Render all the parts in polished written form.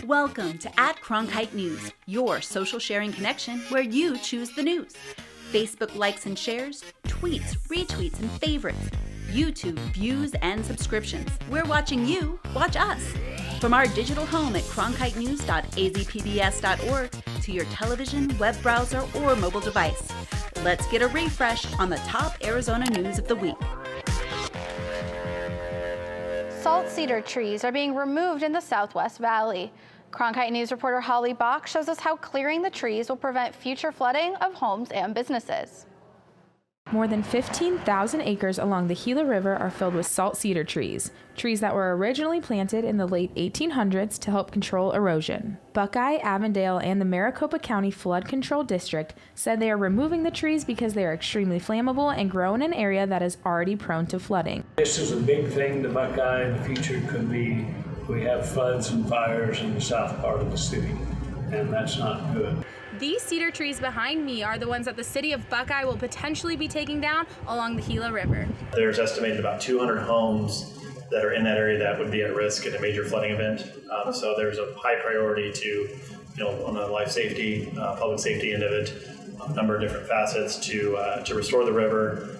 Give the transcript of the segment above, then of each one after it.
Welcome to @Cronkite News, your social sharing connection where you choose the news. Facebook likes and shares, tweets, retweets, and favorites. YouTube views and subscriptions. We're watching you watch us. From our digital home at cronkitenews.azpbs.org to your television, web browser, or mobile device. Let's get a refresh on the top Arizona news of the week. Salt cedar trees are being removed in the Southwest Valley. Cronkite News reporter Holly Bach shows us how clearing the trees will prevent future flooding of homes and businesses. More than 15,000 acres along the Gila River are filled with salt cedar trees that were originally planted in the late 1800s to help control erosion. Buckeye, Avondale, and the Maricopa County Flood Control District said they are removing the trees because they are extremely flammable and grow in an area that is already prone to flooding. This is a big thing to Buckeye. In the future could be, we have floods and fires in the south part of the city, and that's not good. These cedar trees behind me are the ones that the city of Buckeye will potentially be taking down along the Gila River. There's estimated about 200 homes that are in that area that would be at risk in a major flooding event. So there's a high priority to, on the life safety, public safety end of it, a number of different facets to restore the river,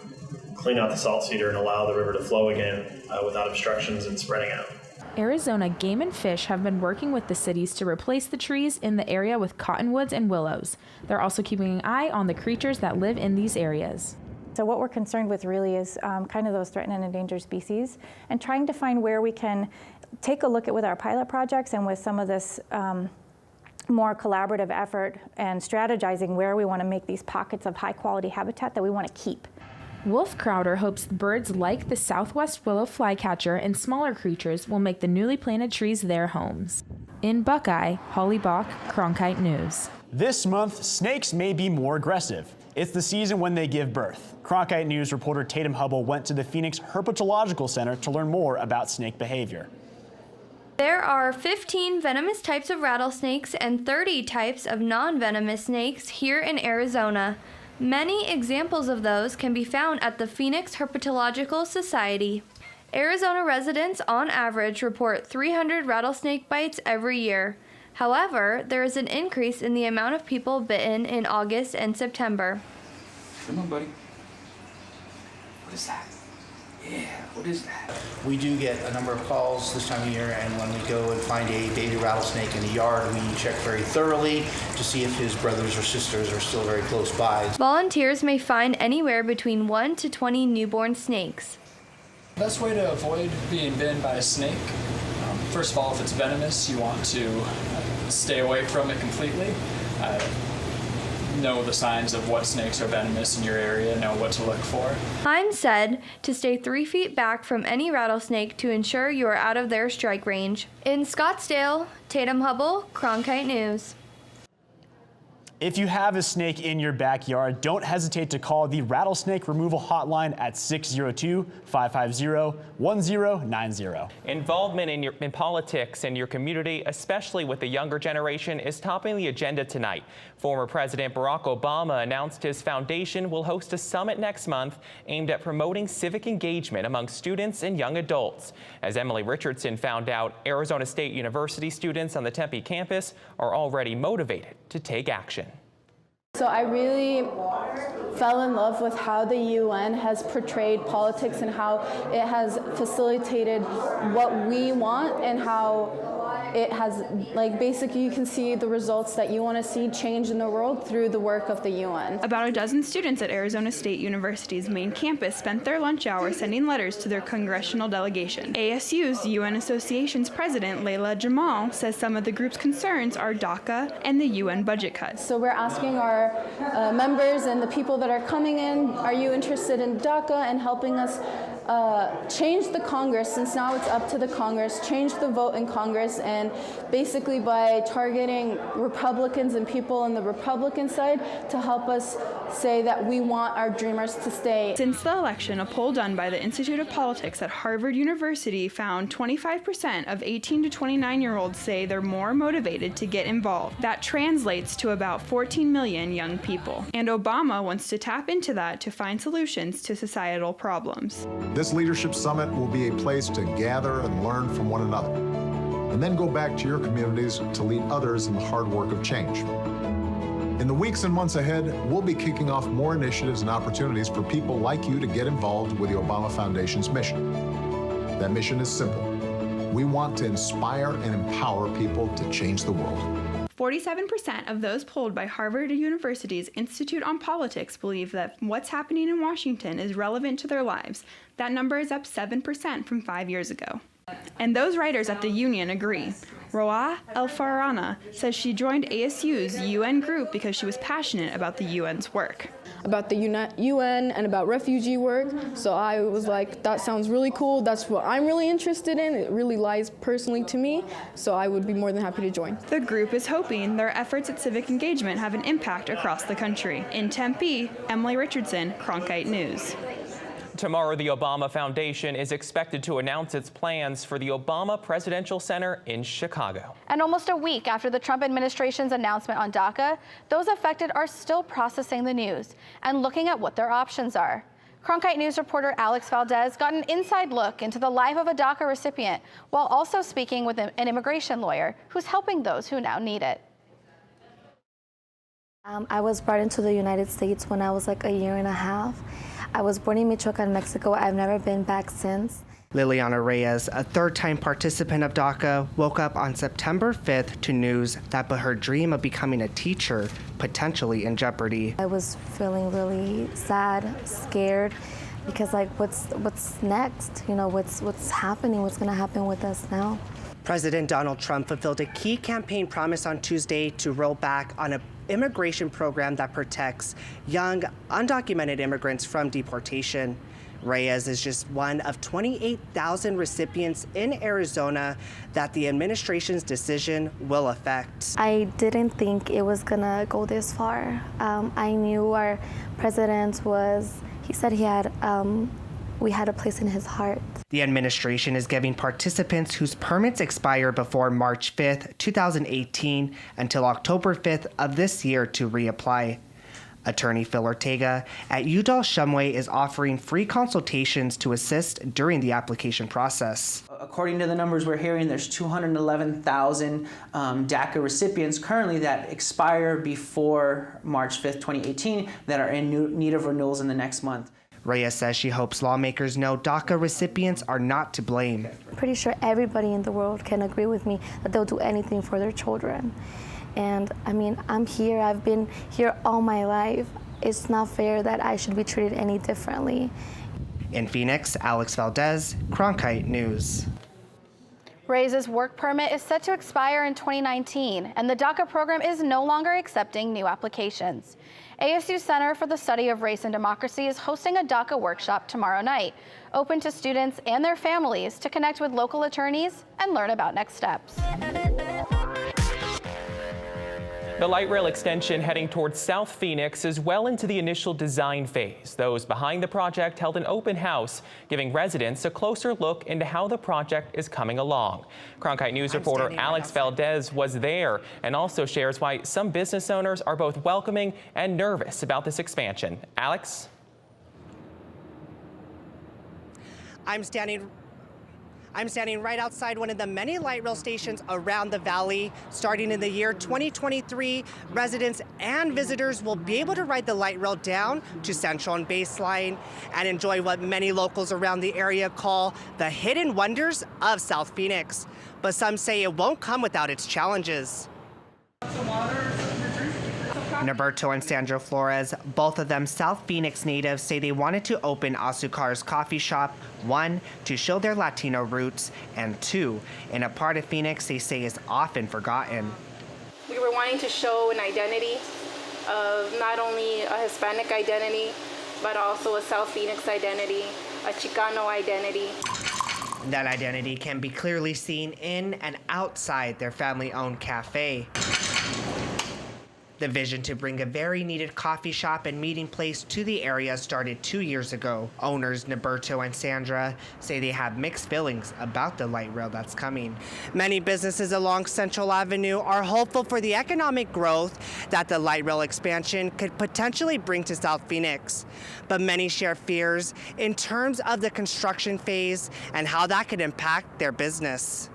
clean out the salt cedar, and allow the river to flow again without obstructions and spreading out. Arizona Game and Fish have been working with the cities to replace the trees in the area with cottonwoods and willows. They're also keeping an eye on the creatures that live in these areas. So what we're concerned with really is kind of those threatened and endangered species, and trying to find where we can take a look at with our pilot projects and with some of this more collaborative effort and strategizing where we want to make these pockets of high quality habitat that we want to keep. Wolf Crowder hopes birds like the southwest willow flycatcher and smaller creatures will make the newly planted trees their homes. In Buckeye, Holly Bach, Cronkite News. This month, snakes may be more aggressive. It's the season when they give birth. Cronkite News reporter Tatum Hubble went to the Phoenix Herpetological Center to learn more about snake behavior. There are 15 venomous types of rattlesnakes and 30 types of non-venomous snakes here in Arizona. Many examples of those can be found at the Phoenix Herpetological Society. Arizona residents on average report 300 rattlesnake bites every year. However, there is an increase in the amount of people bitten in August and September. Come on, buddy. What is that? Yeah, what is that? We do get a number of calls this time of year, and when we go and find a baby rattlesnake in the yard, we check very thoroughly to see if his brothers or sisters are still very close by. Volunteers may find anywhere between 1 to 20 newborn snakes. The best way to avoid being bitten by a snake, first of all, if it's venomous, you want to stay away from it completely. Know the signs of what snakes are venomous in your area, know what to look for. Hines said to stay 3 feet back from any rattlesnake to ensure you are out of their strike range. In Scottsdale, Tatum Hubble, Cronkite News. If you have a snake in your backyard, don't hesitate to call the Rattlesnake Removal Hotline at 602-550-1090. Involvement in politics in your community, especially with the younger generation, is topping the agenda tonight. Former President Barack Obama announced his foundation will host a summit next month aimed at promoting civic engagement among students and young adults. As Emily Richardson found out, Arizona State University students on the Tempe campus are already motivated to take action. So I really fell in love with how the UN has portrayed politics and how it has facilitated what we want, and how it has, basically you can see the results that you want to see change in the world through the work of the UN. About a dozen students at Arizona State University's main campus spent their lunch hour sending letters to their congressional delegation. ASU's UN Association's president, Layla Jamal, says some of the group's concerns are DACA and the UN budget cuts. So we're asking our members and the people that are coming in, are you interested in DACA and helping us change the Congress, since now it's up to the Congress, change the vote in Congress, and basically by targeting Republicans and people on the Republican side to help us say that we want our dreamers to stay. Since the election, a poll done by the Institute of Politics at Harvard University found 25% of 18 to 29-year-olds say they're more motivated to get involved. That translates to about 14 million young people. And Obama wants to tap into that to find solutions to societal problems. This leadership summit will be a place to gather and learn from one another. and then go back to your communities to lead others in the hard work of change. In the weeks and months ahead, we'll be kicking off more initiatives and opportunities for people like you to get involved with the Obama Foundation's mission. That mission is simple. We want to inspire and empower people to change the world. 47% of those polled by Harvard University's Institute on Politics believe that what's happening in Washington is relevant to their lives. That number is up 7% from 5 years ago. And those writers at the union agree. Roa El-Farana says she joined ASU's UN group because she was passionate about the UN's work. About the UN and about refugee work, so I was like, that sounds really cool, that's what I'm really interested in, it really lies personally to me, so I would be more than happy to join. The group is hoping their efforts at civic engagement have an impact across the country. In Tempe, Emily Richardson, Cronkite News. Tomorrow, the Obama Foundation is expected to announce its plans for the Obama Presidential Center in Chicago. And almost a week after the Trump administration's announcement on DACA, those affected are still processing the news and looking at what their options are. Cronkite News reporter Alex Valdez got an inside look into the life of a DACA recipient while also speaking with an immigration lawyer who's helping those who now need it. I was brought into the United States when I was like a year and a half. I was born in Michoacan, Mexico. I've never been back since. Liliana Reyes, a third-time participant of DACA, woke up on September 5th to news that put her dream of becoming a teacher potentially in jeopardy. I was feeling really sad, scared, because like, what's next? You know, what's happening? What's going to happen with us now? President Donald Trump fulfilled a key campaign promise on Tuesday to roll back on an immigration program that protects young, undocumented immigrants from deportation. Reyes is just one of 28,000 recipients in Arizona that the administration's decision will affect. I didn't think it was gonna go this far. I knew our president he said we had a place in his heart. The administration is giving participants whose permits expire before March 5th, 2018 until October 5th of this year to reapply. Attorney Phil Ortega at Udall-Shumway is offering free consultations to assist during the application process. According to the numbers we're hearing, there's 211,000 DACA recipients currently that expire before March 5th, 2018 that are in need of renewals in the next month. Reyes says she hopes lawmakers know DACA recipients are not to blame. I'm pretty sure everybody in the world can agree with me that they'll do anything for their children. And I mean, I'm here, I've been here all my life. It's not fair that I should be treated any differently. In Phoenix, Alex Valdez, Cronkite News. Reyes' work permit is set to expire in 2019, and the DACA program is no longer accepting new applications. ASU Center for the Study of Race and Democracy is hosting a DACA workshop tomorrow night, open to students and their families to connect with local attorneys and learn about next steps. The light rail extension heading towards South Phoenix is well into the initial design phase. Those behind the project held an open house, giving residents a closer look into how the project is coming along. Cronkite News reporter Alex Valdez was there and also shares why some business owners are both welcoming and nervous about this expansion. Alex? I'm standing right outside one of the many light rail stations around the valley. Starting in the year 2023, residents and visitors will be able to ride the light rail down to Central and Baseline and enjoy what many locals around the area call the hidden wonders of South Phoenix. But some say it won't come without its challenges. Norberto and Sandra Flores, both of them South Phoenix natives, say they wanted to open Azucar's coffee shop, one, to show their Latino roots, and two, in a part of Phoenix they say is often forgotten. We were wanting to show an identity of not only a Hispanic identity, but also a South Phoenix identity, a Chicano identity. That identity can be clearly seen in and outside their family-owned cafe. The vision to bring a very needed coffee shop and meeting place to the area started 2 years ago. Owners Norberto and Sandra say they have mixed feelings about the light rail that's coming. Many businesses along Central Avenue are hopeful for the economic growth that the light rail expansion could potentially bring to South Phoenix. But many share fears in terms of the construction phase and how that could impact their business.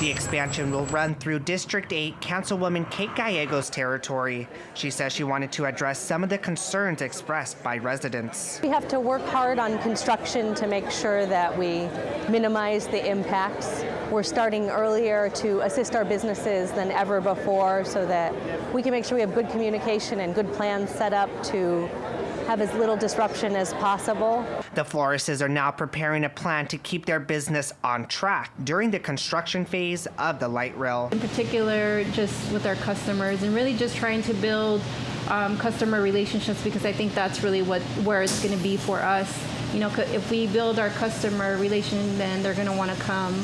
The expansion will run through District 8 Councilwoman Kate Gallego's territory. She says she wanted to address some of the concerns expressed by residents. We have to work hard on construction to make sure that we minimize the impacts. We're starting earlier to assist our businesses than ever before so that we can make sure we have good communication and good plans set up to have as little disruption as possible. The florists are now preparing a plan to keep their business on track during the construction phase of the light rail. In particular, just with our customers and really just trying to build customer relationships, because I think that's really where it's going to be for us. You know, if we build our customer relation, then they're going to want to come.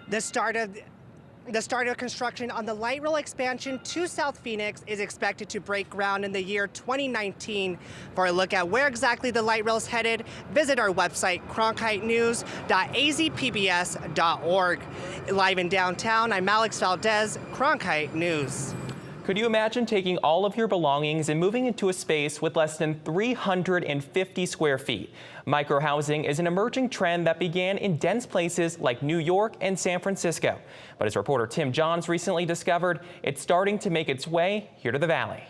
The start of construction on the light rail expansion to South Phoenix is expected to break ground in the year 2019. For a look at where exactly the light rail is headed, visit our website, cronkitenews.azpbs.org. Live in downtown, I'm Alex Valdez, Cronkite News. Could you imagine taking all of your belongings and moving into a space with less than 350 square feet? Microhousing is an emerging trend that began in dense places like New York and San Francisco. But as reporter Tim Johns recently discovered, it's starting to make its way here to the Valley.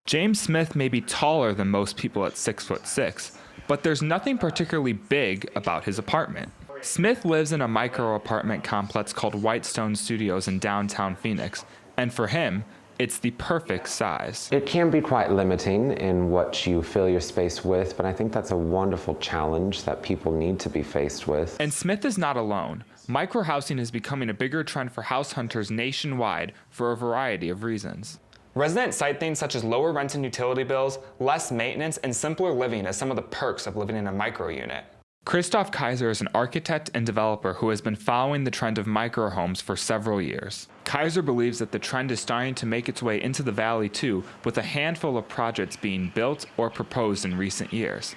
James Smith may be taller than most people at 6'6", but there's nothing particularly big about his apartment. Smith lives in a micro apartment complex called Whitestone Studios in downtown Phoenix, and for him, it's the perfect size. It can be quite limiting in what you fill your space with, but I think that's a wonderful challenge that people need to be faced with. And Smith is not alone. Microhousing is becoming a bigger trend for house hunters nationwide for a variety of reasons. Residents cite things such as lower rent and utility bills, less maintenance, and simpler living as some of the perks of living in a micro unit. Christoph Kaiser is an architect and developer who has been following the trend of microhomes for several years. Kaiser believes that the trend is starting to make its way into the Valley too, with a handful of projects being built or proposed in recent years.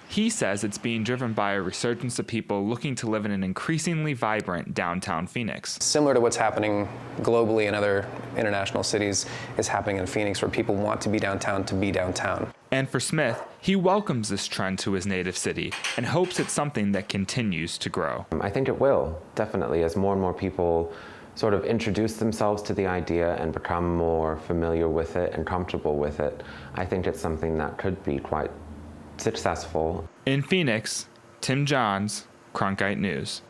He says it's being driven by a resurgence of people looking to live in an increasingly vibrant downtown Phoenix. Similar to what's happening globally in other international cities is happening in Phoenix, where people want to be downtown to be downtown. And for Smith, he welcomes this trend to his native city and hopes it's something that continues to grow. I think it will, definitely, as more and more people sort of introduce themselves to the idea and become more familiar with it and comfortable with it. I think it's something that could be quite successful. In Phoenix, Tim Johns, Cronkite News.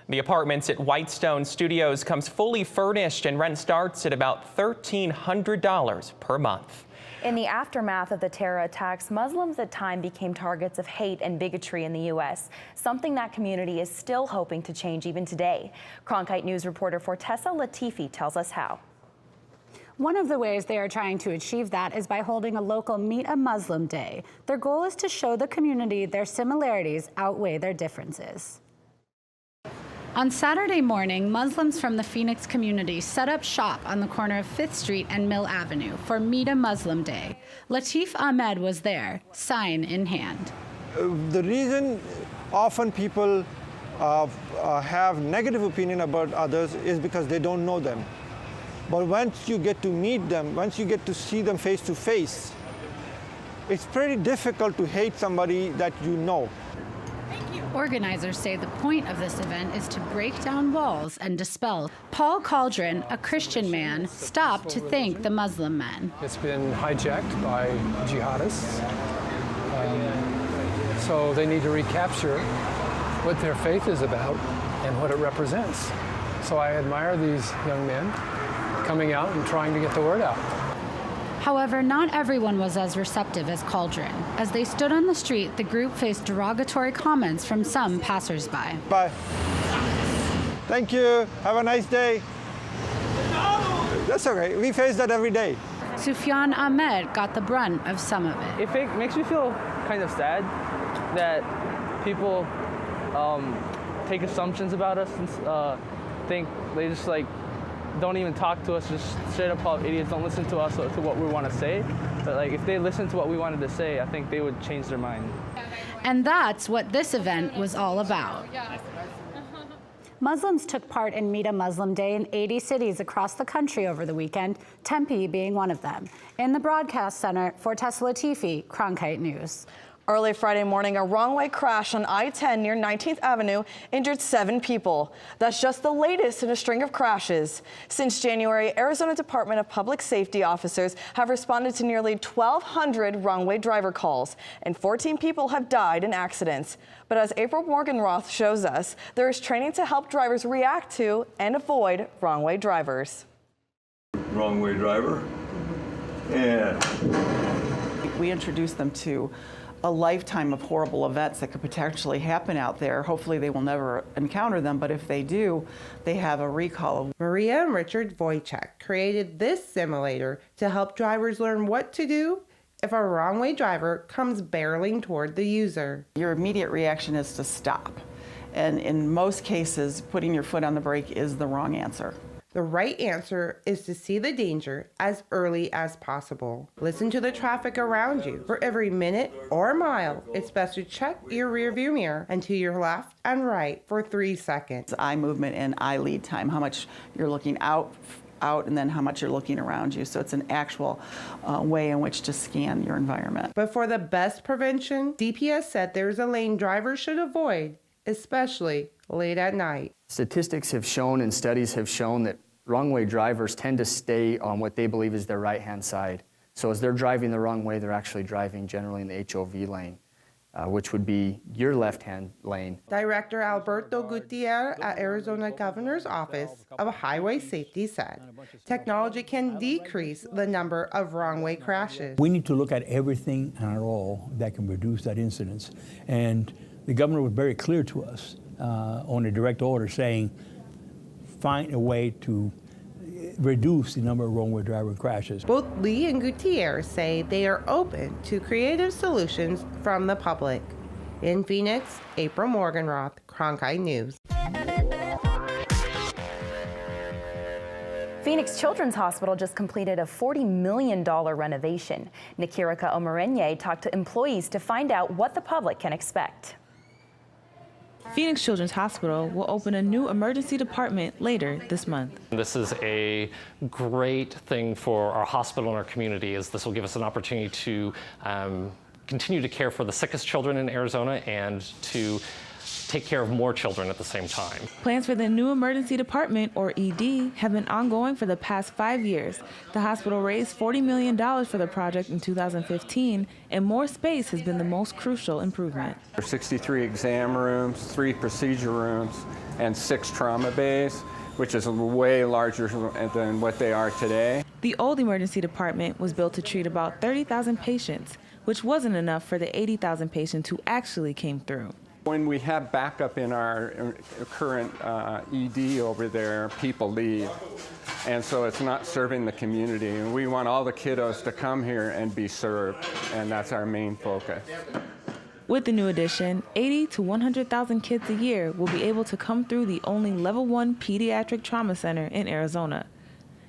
The apartments at Whitestone Studios comes fully furnished and rent starts at about $1,300 per month. In the aftermath of the terror attacks, Muslims at times became targets of hate and bigotry in the U.S., something that community is still hoping to change even today. Cronkite News reporter Fortessa Latifi tells us how. One of the ways they are trying to achieve that is by holding a local Meet a Muslim Day. Their goal is to show the community their similarities outweigh their differences. On Saturday morning, Muslims from the Phoenix community set up shop on the corner of 5th Street and Mill Avenue for Meet a Muslim Day. Latif Ahmed was there, sign in hand. The reason often people have negative opinion about others is because they don't know them. But once you get to meet them, once you get to see them face to face, it's pretty difficult to hate somebody that you know. Organizers say the point of this event is to break down walls and dispel. Paul Cauldron, a Christian man, stopped to thank the Muslim men. It's been hijacked by jihadists, so they need to recapture what their faith is about and what it represents. So I admire these young men coming out and trying to get the word out. However, not everyone was as receptive as Cauldron. As they stood on the street, the group faced derogatory comments from some passersby. Bye. Thank you. Have a nice day. That's okay. We face that every day. Sufyan Ahmed got the brunt of some of it. It makes me feel kind of sad that people take assumptions about us and think they just don't even talk to us, just straight up call idiots, don't listen to us, to what we want to say. But if they listened to what we wanted to say, I think they would change their mind. And that's what this event was all about. Muslims took part in Meet a Muslim Day in 80 cities across the country over the weekend, Tempe being one of them. In the broadcast center, Fortessa Latifi, Cronkite News. Early Friday morning, a wrong-way crash on I-10 near 19th Avenue injured 7 people. That's just the latest in a string of crashes. Since January, Arizona Department of Public Safety officers have responded to nearly 1,200 wrong-way driver calls, and 14 people have died in accidents. But as April Morganroth shows us, there is training to help drivers react to and avoid wrong-way drivers. Wrong-way driver, and we introduce them to a lifetime of horrible events that could potentially happen out there. Hopefully they will never encounter them, but if they do, they have a recall. Maria and Richard Wojcik created this simulator to help drivers learn what to do if a wrong-way driver comes barreling toward the user. Your immediate reaction is to stop. And in most cases, putting your foot on the brake is the wrong answer. The right answer is to see the danger as early as possible. Listen to the traffic around you. For every minute or mile, it's best to check your rearview mirror and to your left and right for 3 seconds. Eye movement and eye lead time, how much you're looking out, and then how much you're looking around you. So it's an actual way in which to scan your environment. But for the best prevention, DPS said there's a lane drivers should avoid, especially late at night. Statistics have shown and studies have shown that wrong-way drivers tend to stay on what they believe is their right-hand side. So as they're driving the wrong way, they're actually driving generally in the HOV lane, which would be your left-hand lane. Director Alberto Gutierrez at Arizona Governor's Office of Highway Safety said technology can decrease the number of wrong-way crashes. We need to look at everything and all that can reduce that incidence. And the governor was very clear to us on a direct order saying, find a way to reduce the number of wrong-way driver crashes. Both Lee and Gutierrez say they are open to creative solutions from the public. In Phoenix, April Morganroth, Cronkite News. Phoenix Children's Hospital just completed a $40 million renovation. Nikirika Omarenye talked to employees to find out what the public can expect. Phoenix Children's Hospital will open a new emergency department later this month. This is a great thing for our hospital and our community, as this will give us an opportunity to continue to care for the sickest children in Arizona and to take care of more children at the same time. Plans for the new emergency department, or ED, have been ongoing for the past 5 years. The hospital raised $40 million for the project in 2015, and more space has been the most crucial improvement. There are 63 exam rooms, 3 procedure rooms, and 6 trauma bays, which is way larger than what they are today. The old emergency department was built to treat about 30,000 patients, which wasn't enough for the 80,000 patients who actually came through. When we have backup in our current ED over there, people leave. And so it's not serving the community. And we want all the kiddos to come here and be served. And that's our main focus. With the new addition, 80 to 100,000 kids a year will be able to come through the only Level 1 pediatric trauma center in Arizona.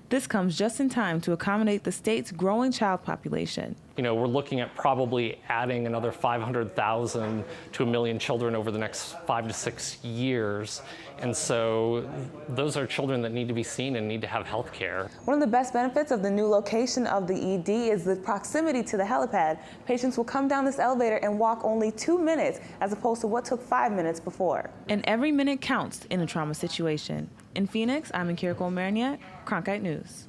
This comes just in time to accommodate the state's growing child population. You know, we're looking at probably adding another 500,000 to 1 million children over the next 5 to 6 years. And so those are children that need to be seen and need to have health care. One of the best benefits of the new location of the ED is the proximity to the helipad. Patients will come down this elevator and walk only 2 minutes, as opposed to what took 5 minutes before. And every minute counts in a trauma situation. In Phoenix, I'm Nikirika Omarenye, Cronkite News.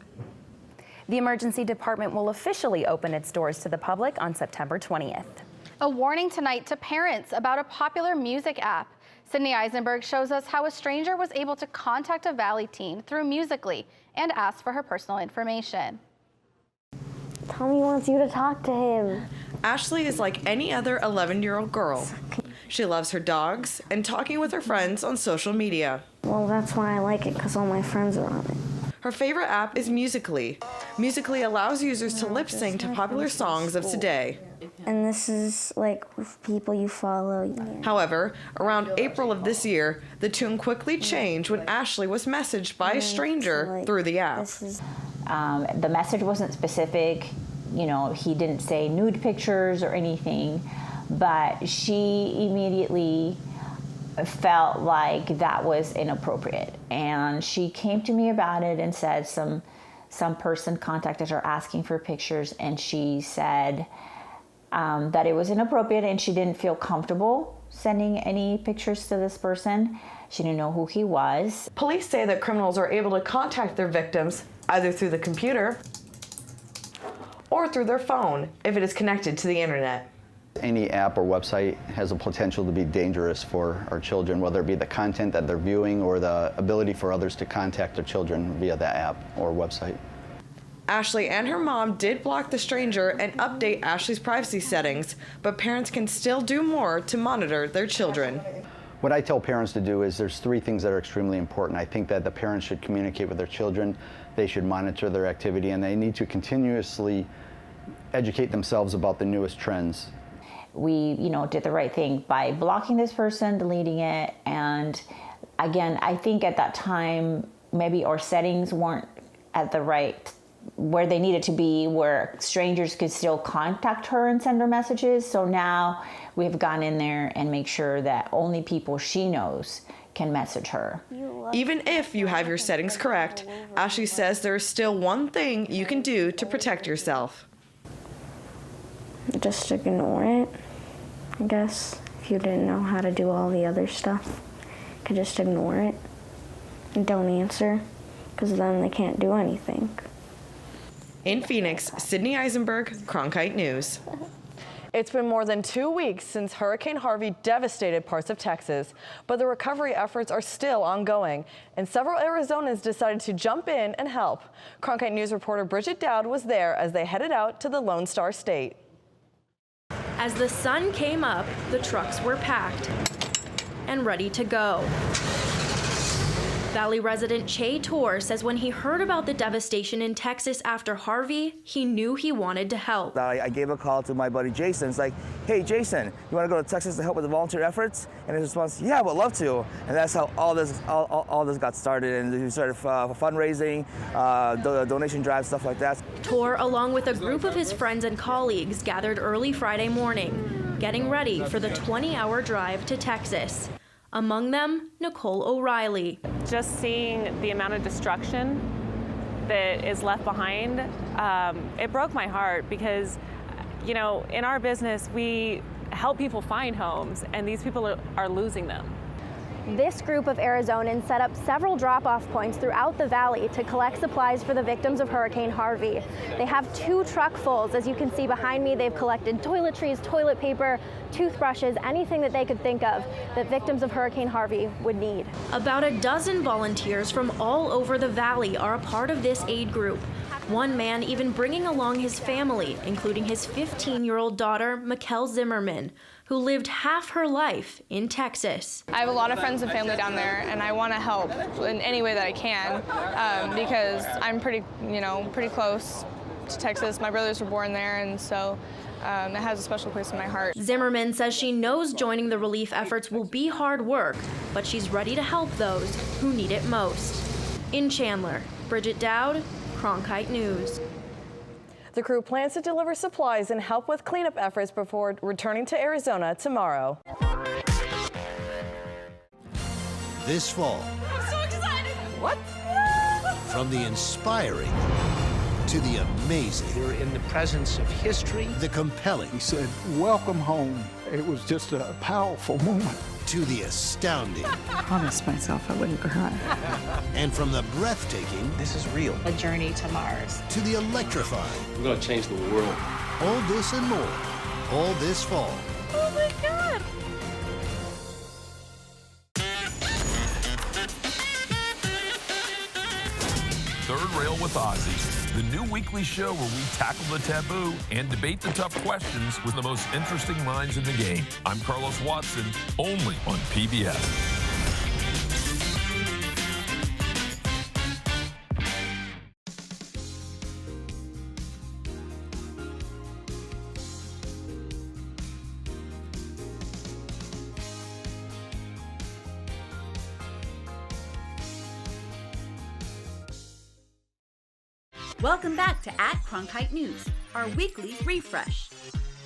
The emergency department will officially open its doors to the public on September 20th. A warning tonight to parents about a popular music app. Sydney Eisenberg shows us how a stranger was able to contact a Valley teen through Musical.ly and ask for her personal information. Tommy wants you to talk to him. Ashley is like any other 11-year-old girl. She loves her dogs and talking with her friends on social media. Well, that's why I like it, because all my friends are on it. Her favorite app is Musical.ly. Musical.ly allows users to lip sync to popular songs of today. And this is like people you follow. However, around April of this year, the tune quickly changed when Ashley was messaged by a stranger through the app. The message wasn't specific. You know, he didn't say nude pictures or anything, but she immediately felt like that was inappropriate. And she came to me about it and said some person contacted her asking for pictures, and she said, that it was inappropriate and she didn't feel comfortable sending any pictures to this person. She didn't know who he was. Police say that criminals are able to contact their victims either through the computer or through their phone if it is connected to the internet. Any app or website has a potential to be dangerous for our children, whether it be the content that they're viewing or the ability for others to contact their children via that app or website. Ashley and her mom did block the stranger and update Ashley's privacy settings, but parents can still do more to monitor their children. What I tell parents to do is there's 3 things that are extremely important. I think that the parents should communicate with their children, they should monitor their activity, and they need to continuously educate themselves about the newest trends. We, did the right thing by blocking this person, deleting it, and again, I think at that time, maybe our settings weren't at the right where they needed to be, where strangers could still contact her and send her messages. So now we've gone in there and make sure that only people she knows can message her. Even if you have your settings correct, Ashley says there is still one thing you can do to protect yourself. Just ignore it, I guess. If you didn't know how to do all the other stuff, you could just ignore it and don't answer, because then they can't do anything. In Phoenix, Sydney Eisenberg, Cronkite News. It's been more than 2 weeks since Hurricane Harvey devastated parts of Texas, but the recovery efforts are still ongoing, and several Arizonans decided to jump in and help. Cronkite News reporter Bridget Dowd was there as they headed out to the Lone Star State. As the sun came up, the trucks were packed and ready to go. Valley resident Che Tor says when he heard about the devastation in Texas after Harvey, he knew he wanted to help. I gave a call to my buddy Jason. It's like, hey Jason, you want to go to Texas to help with the volunteer efforts? And his response, yeah, I would love to. And that's how all this got started. And we started fundraising, donation drives, stuff like that. Tor, along with a group of his friends and colleagues, gathered early Friday morning, getting ready for the 20-hour drive to Texas. Among them, Nicole O'Reilly. Just seeing the amount of destruction that is left behind, it broke my heart because, in our business, we help people find homes, and these people are losing them. This group of Arizonans set up several drop-off points throughout the valley to collect supplies for the victims of Hurricane Harvey. They have 2 truckfuls. As you can see behind me, they've collected toiletries, toilet paper, toothbrushes, anything that they could think of that victims of Hurricane Harvey would need. About a dozen volunteers from all over the valley are a part of this aid group. One man even bringing along his family, including his 15-year-old daughter, Mikkel Zimmerman, who lived half her life in Texas. I have a lot of friends and family down there, and I want to help in any way that I can because I'm pretty close to Texas. My brothers were born there, and so it has a special place in my heart. Zimmerman says she knows joining the relief efforts will be hard work, but she's ready to help those who need it most. In Chandler, Bridget Dowd, Cronkite News. The crew plans to deliver supplies and help with cleanup efforts before returning to Arizona tomorrow. This fall. I'm so excited! What? From the inspiring to the amazing. You're in the presence of history. The compelling. He said, welcome home. It was just a powerful moment. To the astounding. I promised myself I wouldn't cry. And from the breathtaking. This is real. A journey to Mars. To the electrifying. We're going to change the world. All this and more. All this fall. Oh my God! Third Rail with Ozzy, the new weekly show where we tackle the taboo and debate the tough questions with the most interesting minds in the game. I'm Carlos Watson, only on PBS. Welcome back to @Cronkite News, our weekly refresh.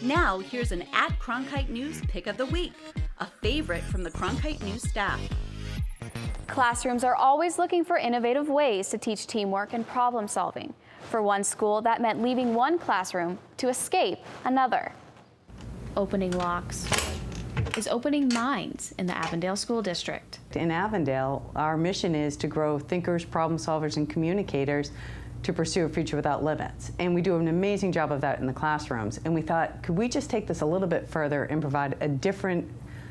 Now, here's an @Cronkite News pick of the week, a favorite from the Cronkite News staff. Classrooms are always looking for innovative ways to teach teamwork and problem solving. For one school, that meant leaving one classroom to escape another. opening locks is opening minds in the Avondale School District. In Avondale, our mission is to grow thinkers, problem solvers, and communicators to pursue a future without limits. And we do an amazing job of that in the classrooms. And we thought, could we just take this a little bit further and provide a different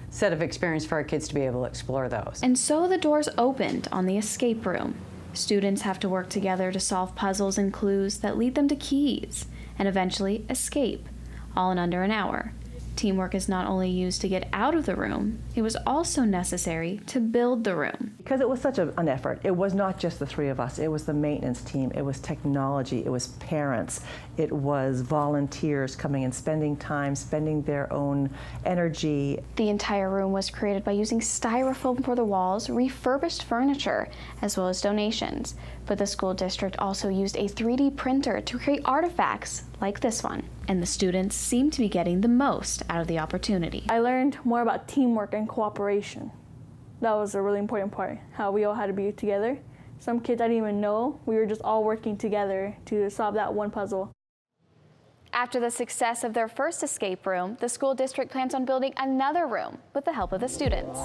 set of experience for our kids to be able to explore those? And so the doors opened on the escape room. Students have to work together to solve puzzles and clues that lead them to keys and eventually escape, all in under an hour. Teamwork is not only used to get out of the room, it was also necessary to build the room. Because it was such an effort. It was not just the three of us. It was the maintenance team. It was technology. It was parents. It was volunteers coming and spending time, spending their own energy. The entire room was created by using styrofoam for the walls, refurbished furniture, as well as donations. But the school district also used a 3D printer to create artifacts like this one. And the students seem to be getting the most out of the opportunity. I learned more about teamwork and cooperation. That was a really important part, how we all had to be together. Some kids I didn't even know, we were just all working together to solve that one puzzle. After the success of their first escape room, the school district plans on building another room with the help of the students.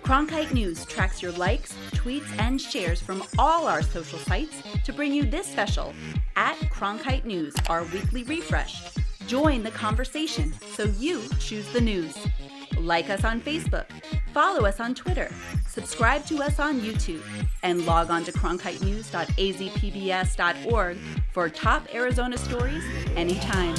Cronkite News tracks your likes, tweets, and shares from all our social sites to bring you this special at Cronkite News, our weekly refresh. Join the conversation so you choose the news. Like us on Facebook, follow us on Twitter, subscribe to us on YouTube, and log on to cronkitenews.azpbs.org for top Arizona stories anytime.